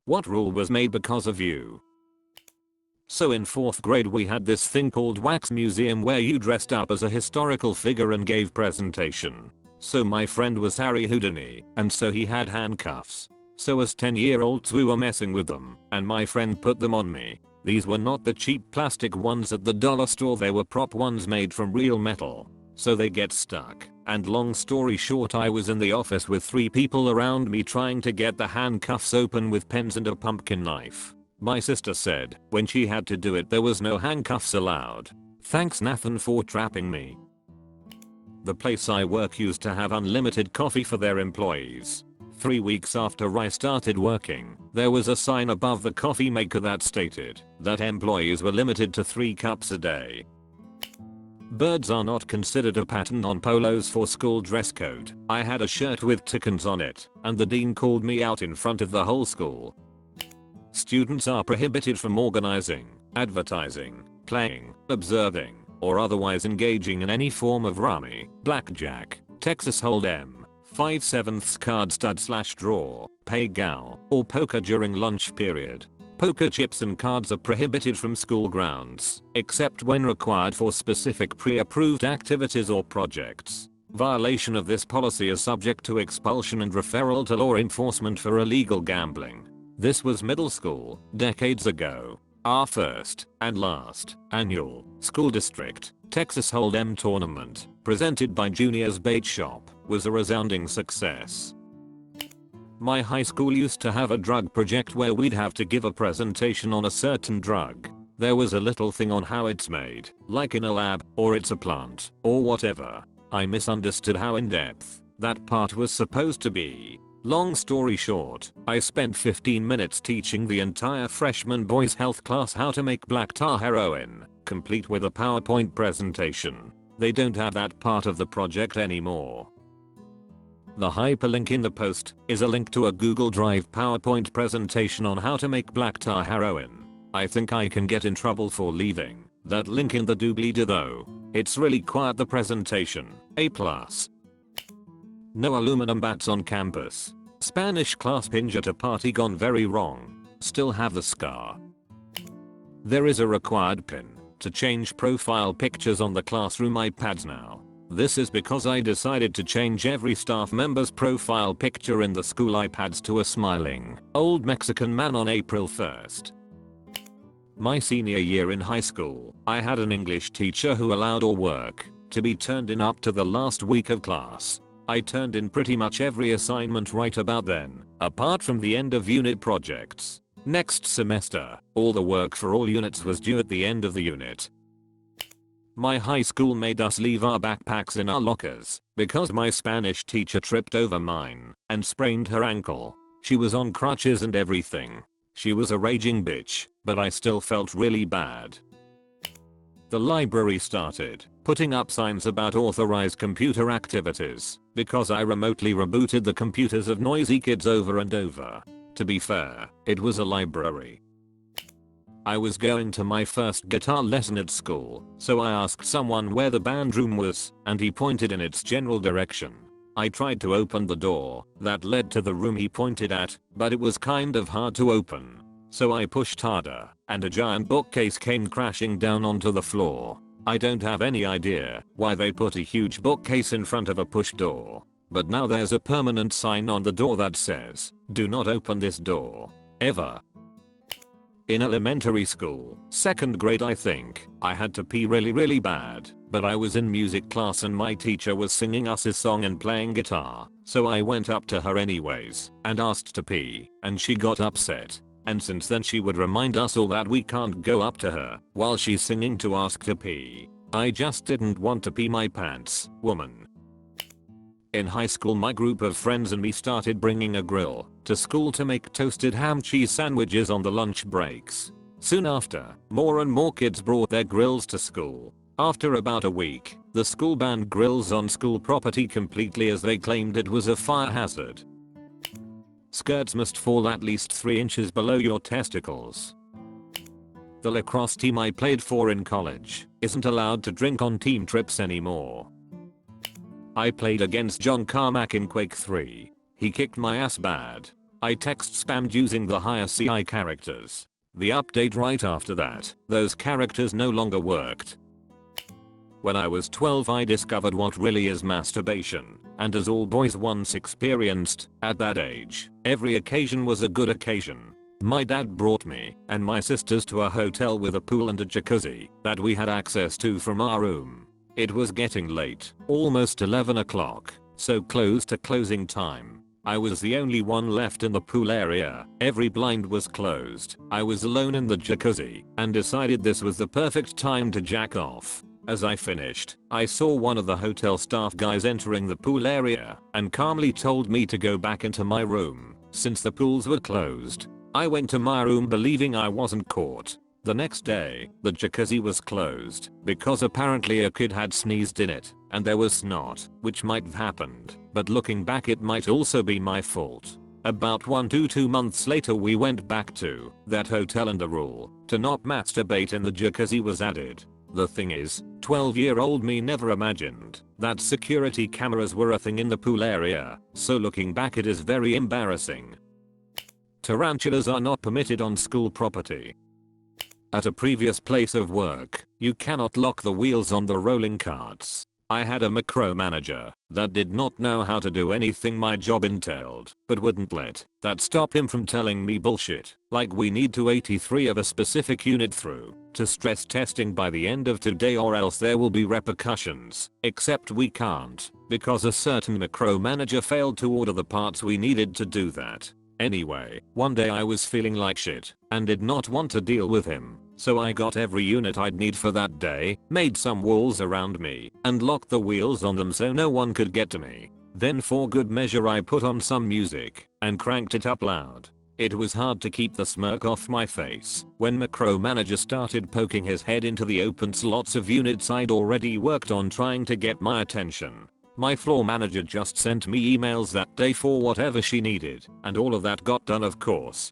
What rule was made because of you? So in 4th grade we had this thing called Wax Museum where you dressed up as a historical figure and gave presentation. So my friend was Harry Houdini, and so he had handcuffs. So as 10-year-olds we were messing with them, and my friend put them on me. These were not the cheap plastic ones at the dollar store, they were prop ones made from real metal. So they get stuck, and long story short I was in the office with 3 people around me trying to get the handcuffs open with pens and a pumpkin knife. My sister said when she had to do it there was no handcuffs allowed. Thanks Nathan for trapping me. The place I work used to have unlimited coffee for their employees. 3 weeks after I started working, there was a sign above the coffee maker that stated that employees were limited to 3 cups a day. Birds are not considered a pattern on polos for school dress code. I had a shirt with chickens on it, and the dean called me out in front of the whole school. Students are prohibited from organizing, advertising, playing, observing, or otherwise engaging in any form of rummy, blackjack, Texas Hold'em, 5/7 card stud/draw, pay-gal, or poker during lunch period. Poker chips and cards are prohibited from school grounds, except when required for specific pre-approved activities or projects. Violation of this policy is subject to expulsion and referral to law enforcement for illegal gambling. This was middle school, decades ago. Our first and last annual school district Texas Hold'em tournament, presented by Junior's Bait Shop, was a resounding success. My high school used to have a drug project where we'd have to give a presentation on a certain drug. There was a little thing on how it's made, like in a lab, or it's a plant, or whatever. I misunderstood how in-depth that part was supposed to be. Long story short, I spent 15 minutes teaching the entire freshman boys health class how to make black tar heroin, complete with a PowerPoint presentation. They don't have that part of the project anymore. The hyperlink in the post is a link to a Google Drive PowerPoint presentation on how to make black tar heroin. I think I can get in trouble for leaving that link in the doobly-doo though. It's really quite the presentation. A+. No aluminum bats on campus. Spanish class pinata party gone very wrong. Still have the scar. There is a required pin to change profile pictures on the classroom iPads now. This is because I decided to change every staff member's profile picture in the school iPads to a smiling, old Mexican man on April 1st. My senior year in high school, I had an English teacher who allowed all work to be turned in up to the last week of class. I turned in pretty much every assignment right about then, apart from the end of unit projects. Next semester, all the work for all units was due at the end of the unit. My high school made us leave our backpacks in our lockers because my Spanish teacher tripped over mine and sprained her ankle. She was on crutches and everything. She was a raging bitch, but I still felt really bad. The library started putting up signs about authorized computer activities because I remotely rebooted the computers of noisy kids over and over. To be fair, it was a library. I was going to my first guitar lesson at school, so I asked someone where the band room was, and he pointed in its general direction. I tried to open the door that led to the room he pointed at, but it was kind of hard to open. So I pushed harder, and a giant bookcase came crashing down onto the floor. I don't have any idea why they put a huge bookcase in front of a push door, but now there's a permanent sign on the door that says, "Do not open this door. Ever." In elementary school, 2nd grade I think, I had to pee really bad, but I was in music class and my teacher was singing us a song and playing guitar, so I went up to her anyways and asked to pee, and she got upset. And since then she would remind us all that we can't go up to her while she's singing to ask to pee. I just didn't want to pee my pants, woman. In high school my group of friends and me started bringing a grill to school to make toasted ham cheese sandwiches on the lunch breaks. Soon after, more and more kids brought their grills to school. After about a week, the school banned grills on school property completely as they claimed it was a fire hazard. Skirts must fall at least 3 inches below your testicles. The lacrosse team I played for in college isn't allowed to drink on team trips anymore. I played against John Carmack in Quake 3. He kicked my ass bad. I text spammed using the higher CI characters. The update right after that, those characters no longer worked. When I was 12 I discovered what really is masturbation, and as all boys once experienced, at that age, every occasion was a good occasion. My dad brought me and my sisters to a hotel with a pool and a jacuzzi that we had access to from our room. It was getting late, almost 11 o'clock, so close to closing time. I was the only one left in the pool area, every blind was closed, I was alone in the jacuzzi, and decided this was the perfect time to jack off. As I finished, I saw one of the hotel staff guys entering the pool area and calmly told me to go back into my room since the pools were closed. I went to my room believing I wasn't caught. The next day, the jacuzzi was closed because apparently a kid had sneezed in it and there was snot, which might have happened, but looking back it might also be my fault. About 1 to 2 months later we went back to that hotel and the rule to not masturbate in the jacuzzi was added. The thing is, 12-year-old me never imagined that security cameras were a thing in the pool area, so looking back it is very embarrassing. Tarantulas are not permitted on school property. At a previous place of work, you cannot lock the wheels on the rolling carts. I had a micromanager that did not know how to do anything my job entailed, but wouldn't let that stop him from telling me bullshit, like we need to 83 of a specific unit through to stress testing by the end of today or else there will be repercussions, except we can't, because a certain micromanager failed to order the parts we needed to do that. Anyway, one day I was feeling like shit and did not want to deal with him, so I got every unit I'd need for that day, made some walls around me, and locked the wheels on them so no one could get to me. Then for good measure I put on some music and cranked it up loud. It was hard to keep the smirk off my face when micromanager started poking his head into the open slots of units I'd already worked on trying to get my attention. My floor manager just sent me emails that day for whatever she needed, and all of that got done of course.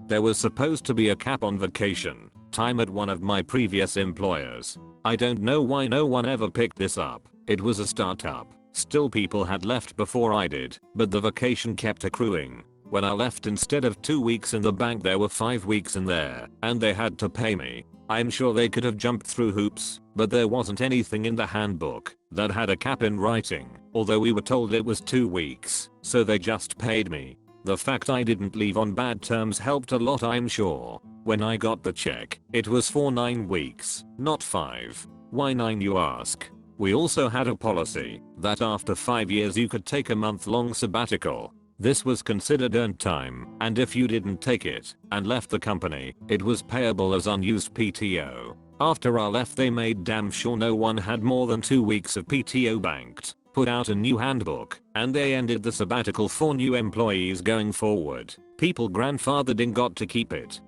There was supposed to be a cap on vacation time at one of my previous employers. I don't know why no one ever picked this up. It was a startup. Still people had left before I did, but the vacation kept accruing. When I left instead of 2 weeks in the bank there were 5 weeks in there, and they had to pay me. I'm sure they could have jumped through hoops, but there wasn't anything in the handbook that had a cap in writing, although we were told it was 2 weeks, so they just paid me. The fact I didn't leave on bad terms helped a lot I'm sure. When I got the check, it was for 9 weeks, not 5. Why 9 you ask? We also had a policy that after 5 years you could take a month-long sabbatical. This was considered earned time, and if you didn't take it and left the company, it was payable as unused PTO. After I left they made damn sure no one had more than 2 weeks of PTO banked, put out a new handbook, and they ended the sabbatical for new employees going forward. People grandfathered in got to keep it.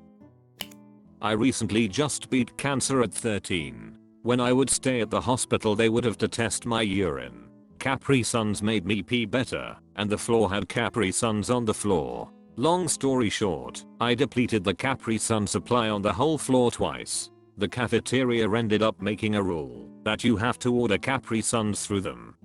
I recently just beat cancer at 13. When I would stay at the hospital they would have to test my urine. Capri Suns made me pee better, and the floor had Capri Suns on the floor. Long story short, I depleted the Capri Sun supply on the whole floor twice. The cafeteria ended up making a rule that you have to order Capri Suns through them.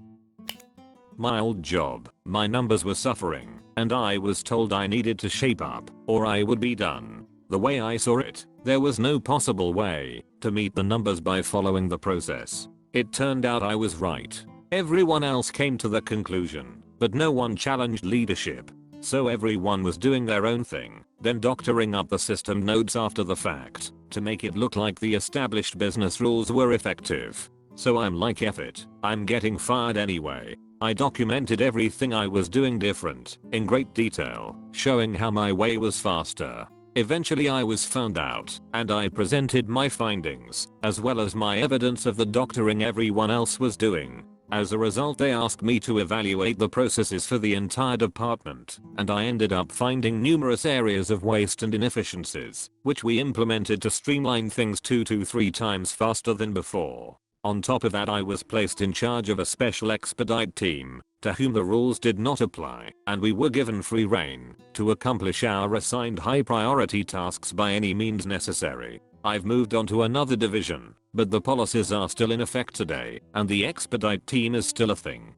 My old job, my numbers were suffering, and I was told I needed to shape up or I would be done. The way I saw it, there was no possible way to meet the numbers by following the process. It turned out I was right. Everyone else came to the conclusion, but no one challenged leadership. So everyone was doing their own thing, then doctoring up the system notes after the fact to make it look like the established business rules were effective. So I'm like F it, I'm getting fired anyway. I documented everything I was doing different in great detail, showing how my way was faster. Eventually I was found out, and I presented my findings, as well as my evidence of the doctoring everyone else was doing. As a result they asked me to evaluate the processes for the entire department, and I ended up finding numerous areas of waste and inefficiencies, which we implemented to streamline things 2 to 3 times faster than before. On top of that I was placed in charge of a special expedite team, to whom the rules did not apply, and we were given free rein to accomplish our assigned high priority tasks by any means necessary. I've moved on to another division, but the policies are still in effect today, and the expedite team is still a thing.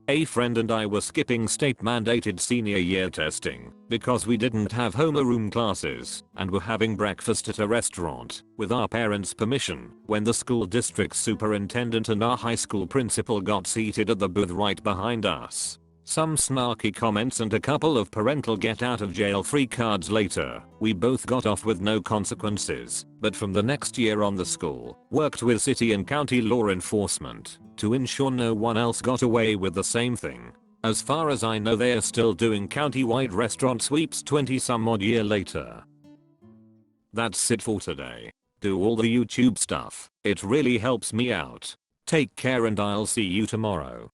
A friend and I were skipping state mandated senior year testing because we didn't have homeroom classes and were having breakfast at a restaurant with our parents' permission when the school district superintendent and our high school principal got seated at the booth right behind us. Some snarky comments and a couple of parental get out of jail free cards later, we both got off with no consequences, but from the next year on the school worked with city and county law enforcement to ensure no one else got away with the same thing. As far as I know they are still doing county-wide restaurant sweeps 20 some odd year later. That's it for today. Do all the YouTube stuff, it really helps me out. Take care and I'll see you tomorrow.